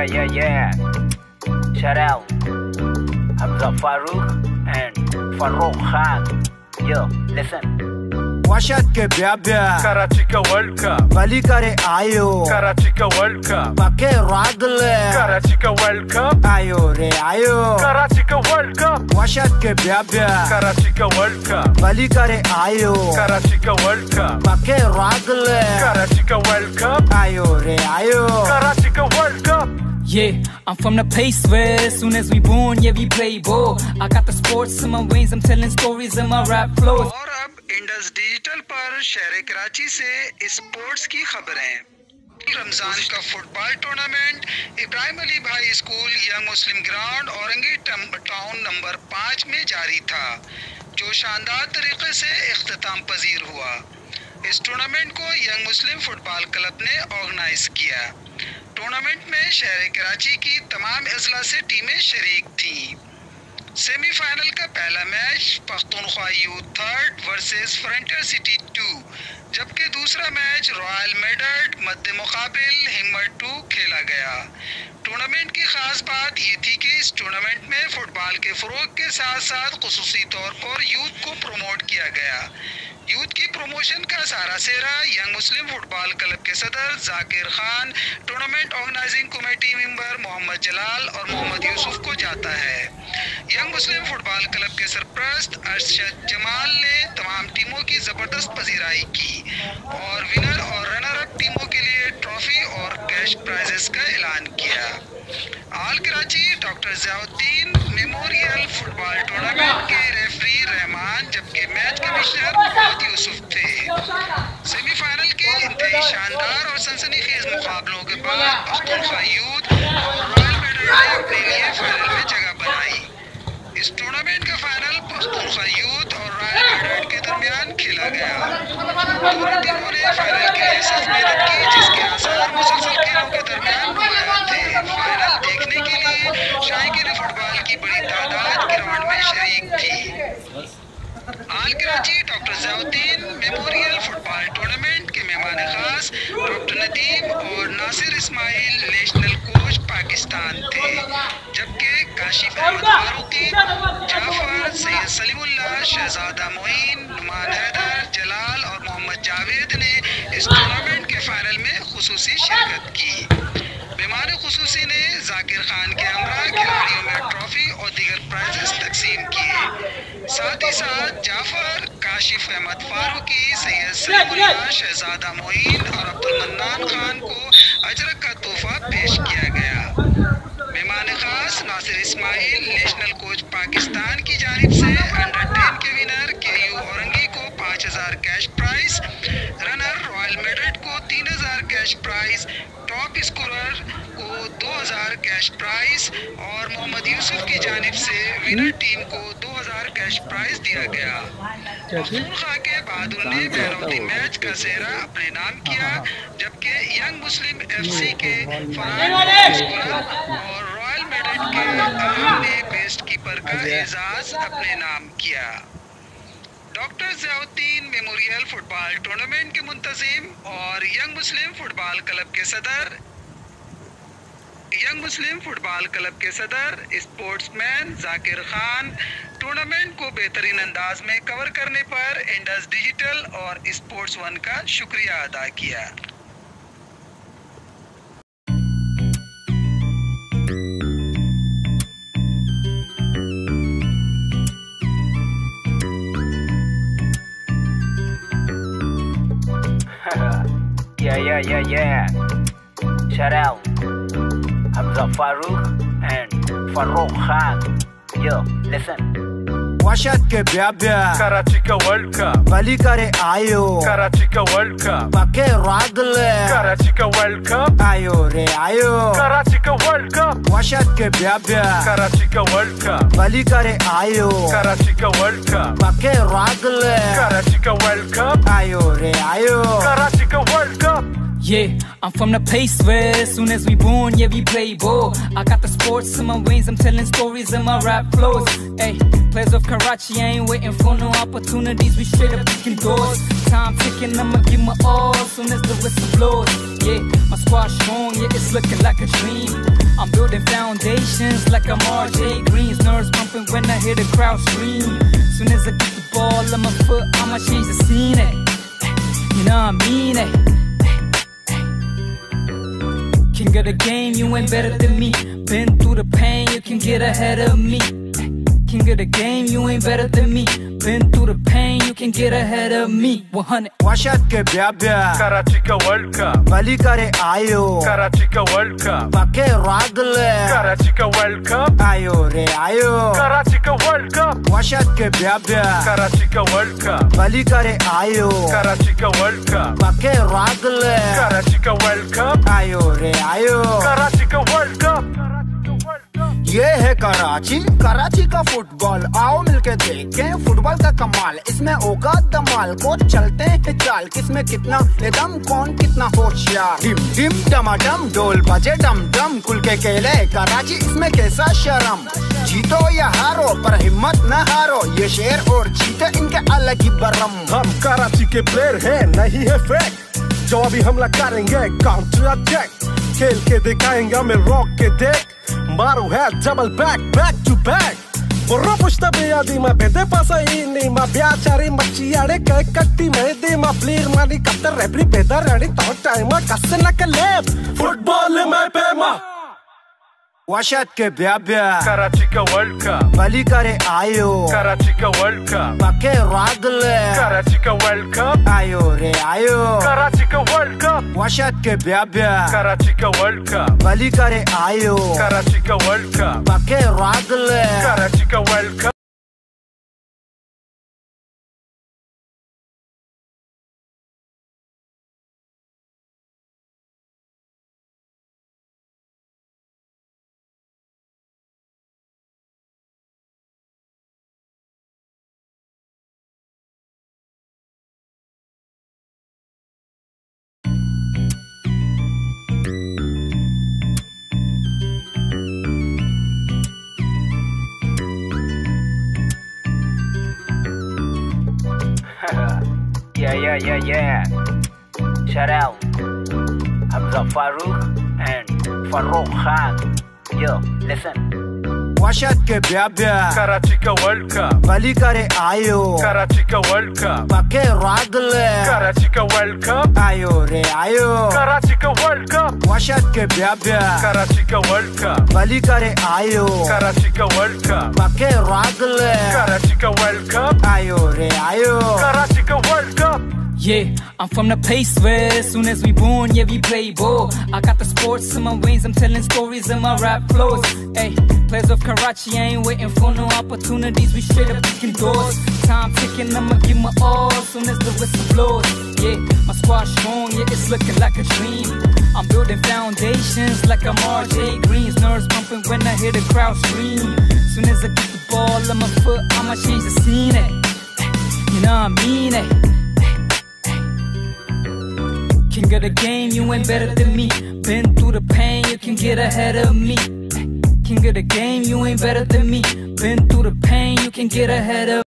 Yeah. Shout out Hamza Farouk and Farouk Khan. Yo, listen. वशत के ब्याब्या कराची का world cup भली करे आयो कराची का वर्ल्ड कप पके रागले कराची का वर्ल्ड कप आयो रे आयो कराची का वर्ल्ड कप वशत के ब्याब्या कराची का वर्ल्ड कप भली करे आयो कराची का वर्ल्ड कप पके रागले कराची का वर्ल्ड कप आयो रे आयो कराची का world cup. Yeah, I'm from the place where as soon as we born, yeah, we play ball. I got the sports in my veins, I'm telling stories in my rap flows. और अब Indus digital पर शहर कराची से sports की खबरें. रमजान का football tournament Ibrahim Ali भाई school young मुस्लिम ground Orangi town number 5 में जारी था, जो शानदार तरीके से इख्तिताम पजीर हुआ. इस टूर्नामेंट को यंग मुस्लिम फुटबॉल क्लब ने ऑर्गेनाइज किया. टूर्नामेंट में शहर कराची की तमाम अजला से टीमें शरीक थीं. सेमीफाइनल का पहला match Pakhtunkhwa youth 3rd versus frontier city 2, जबकि दूसरा मैच रॉयल मेडर्ड मद्दे मुकाबिल हिम्मत 2 खेला गया. टूर्नामेंट की खास बात ये थी कि इस टूर्नामेंट में फुटबॉल के फ़रोग के साथ साथ खुसूसी तौर पर यूथ को प्रमोट किया गया. यूथ की प्रमोशन का सारा सेहरा यंग मुस्लिम फुटबॉल क्लब के सदर Zakir Khan, tournament organizing committee member Mohammad Jalal और मोहम्मद यूसुफ को जाता है. यंग मुस्लिम फुटबॉल क्लब के सरपरस्त अरशद जमाल ने तमाम टीमों की ज़बरदस्त पजीराई की और विनर और रनर अप टीमों के लिए ट्रॉफी और कैश प्राइजेस का ऐलान किया. आलकराची doctor Ziauddin memorial football tournament के रेफरी रहमान, जबकि मैच कमिश्नर मोहम्मद यूसुफ थे. सेमीफाइनल के इंतहाई शानदार और सनसनीखेज मुकाबलों के बाद पख्तूनख्वा यूथ और रॉयल मेडल ने अपने लिए फाइनल में जगह बनाई. इस टूर्नामेंट का फाइनल पख्तूनख्वा यूथ और रॉयल मेडल के दरमियान खेला गया. दोनों टीमों ने फाइनल के लिए सख्त मेहनत की, जिसके आसार मुसलसल खेलों के दरमियान नुमायां थे. फाइनल देखने के लिए शायकीन फुटबॉल की बड़ी तादाद ग्राउंड में शरीक थी. आलकराची doctor Ziauddin memorial football tournament के मेहमान खास डॉक्टर नदीम और नासिर इस्माइल नेशनल कोच पाकिस्तान थे, जबकि काशिफ अहमद फारूकी, जाफर, सैयद सलीमुल्लाह, शहजादा मोइन, नुमान हैदर, जलाल और मोहम्मद जावेद ने इस टूर्नामेंट के फाइनल में खुसूसी शिरकत की. मेहमान खुसूसी ने जाकिर खान के हमरा खिलाड़ियों में ट्रॉफी और दीगर प्राइजेस तकसीम किए. साथ ही साथ जाफर, काशिफ अहमद फारूकी, सैयद सलीमुल्लाह, शहजादा मोइन और अब्दुल मन्नान खान को अजरक का तोहफा पेश किया गया. मेहमान खास नासिर इस्माइल, नेशनल कोच पाकिस्तान की जानिब से अंडर 10 के विनर KU औरंगी को 5000 कैश प्राइज, रनर रॉयल मेडर्ड को 3000 कैश प्राइज, टॉप स्कोरर को 2000 कैश प्राइज और मोहम्मद यूसुफ की जानिब से विनर टीम को 2000 कैश प्राइज दिया गया. पख्तूनख्वा के बहादुर ने बैरोती मैच का सेहरा अपने नाम किया, जबकि यंग मुस्लिम FC के फरहान स्कोरर और रॉयल मेडल के अहम ने बेस्ट कीपर का एजाज अपने नाम किया. Doctor Ziauddin memorial football tournament के मुंतजिम और यंग मुस्लिम फुटबॉल क्लब के सदर स्पोर्ट्समैन जाकिर खान टूर्नामेंट को बेहतरीन अंदाज में कवर करने पर इंडस डिजिटल और स्पोर्ट्स 1 का शुक्रिया अदा किया. Yeah. Shout out Hamza Farouk and Farouk Khan. Yo, listen. वशत के ब्याब्या कराची का वर्ल्ड कप भली करे आयो कराची का वर्ल्ड कप पके रागले कराची का वर्ल्ड कप आयो रे आयो कराची का वर्ल्ड कप वशत के ब्याब्या कराची का वर्ल्ड कप भली करे आयो कराची का वर्ल्ड कप पके रागले कराची का वर्ल्ड कप आयो रे आयो कराची का world cup. Yeah, I'm from the place where as soon as we born, yeah, we play ball. I got the sports in my veins, I'm telling stories in my rap flows. Hey, players of Karachi, I ain't waiting for no opportunities, we straight up kicking doors. Time ticking, I'ma give my all soon as the whistle blows. Yeah, my squad strong, yeah, it's looking like a dream. I'm building foundations like I'm RJ Green's. Nerves pumping when I hear the crowd scream. Soon as I get the ball on my foot, I'ma change the scene. You know what I mean? King of the game, you ain't better than me. Been through the pain, you can get ahead of me. King of the game, you ain't better than me. Been through the pain, you can get ahead of me. 100 Washat ke bya Karachi ka World Cup, Bali kare ayo Karachi ka World Cup, Pake ragle Karachi ka World Cup, Ayo re ayo Karachi ka World Cup, Washat ke bya Karachi ka World Cup, Bali kare ayo Karachi ka World Cup, Pake ragle Karachi ka World Cup, Ayo re ayo Karachi ka World Cup. ये है कराची कराची का football आओ मिलके देखें football का कमाल इसमें होगा धमाल को चलते हैं चाल किसमें कितना दम कौन कितना होशियार डिम डिम डमाडम डोल बजे डम डम कुल के केले कराची इसमें कैसा शर्म जीतो या हारो पर हिम्मत न हारो ये शेर और जीते इनके अलग ही बरम हम कराची के प्लेयर हैं नहीं है फेक जो अभी हमला करेंगे काउंटर अटैक खेल के दिखाएंगे हमें रॉक के देख मारू है double back back to back Borro pushta beyadi ma bede pasa ini ma biachari machiade kai katti mehdi ma blir mani katta repli beda rani to time ma kasna ka left football mein pema Washat ke bya Karachi ka World Cup, Bali kare ayo Karachi ka World Cup, Pake ragle Karachi ka World Cup, Ayo re ayo Karachi ka World Cup, Washat ke bya Karachi ka World Cup, Bali kare ayo Karachi ka World Cup, Pake ragle Karachi ka World Cup. Yeah. Shout out Hamza Farouk and Farouk Khan. Yo, listen. Washat ke bya Karachi ka World Cup, Bali kare ayo Karachi ka World Cup, Pake ragle Karachi ka World Cup, Ayo re ayo Karachi ka World Cup, Washat ke bya Karachi ka World Cup, Bali kare ayo Karachi ka World Cup, Pake ragle Karachi ka World Cup, Ayo re ayo Karachi ka World Cup. Yeah, I'm from the place where as soon as we born, yeah, we play ball. I got the sports in my veins, I'm telling stories in my rap flows. Hey, players of Karachi ain't waiting for no opportunities, we straight up kicking doors. Time ticking, I'ma give my all soon as the whistle blows. Yeah, my squad strong, yeah, it's looking like a dream. I'm building foundations like I'm RJ Green's. Nerves pumping when I hear the crowd scream. Soon as I get the ball on my foot, I'ma change the scene. You know what I mean? King of the game, you ain't better than me. Been through the pain, you can get ahead of me. King of the game, you ain't better than me. Been through the pain, you can get ahead of me.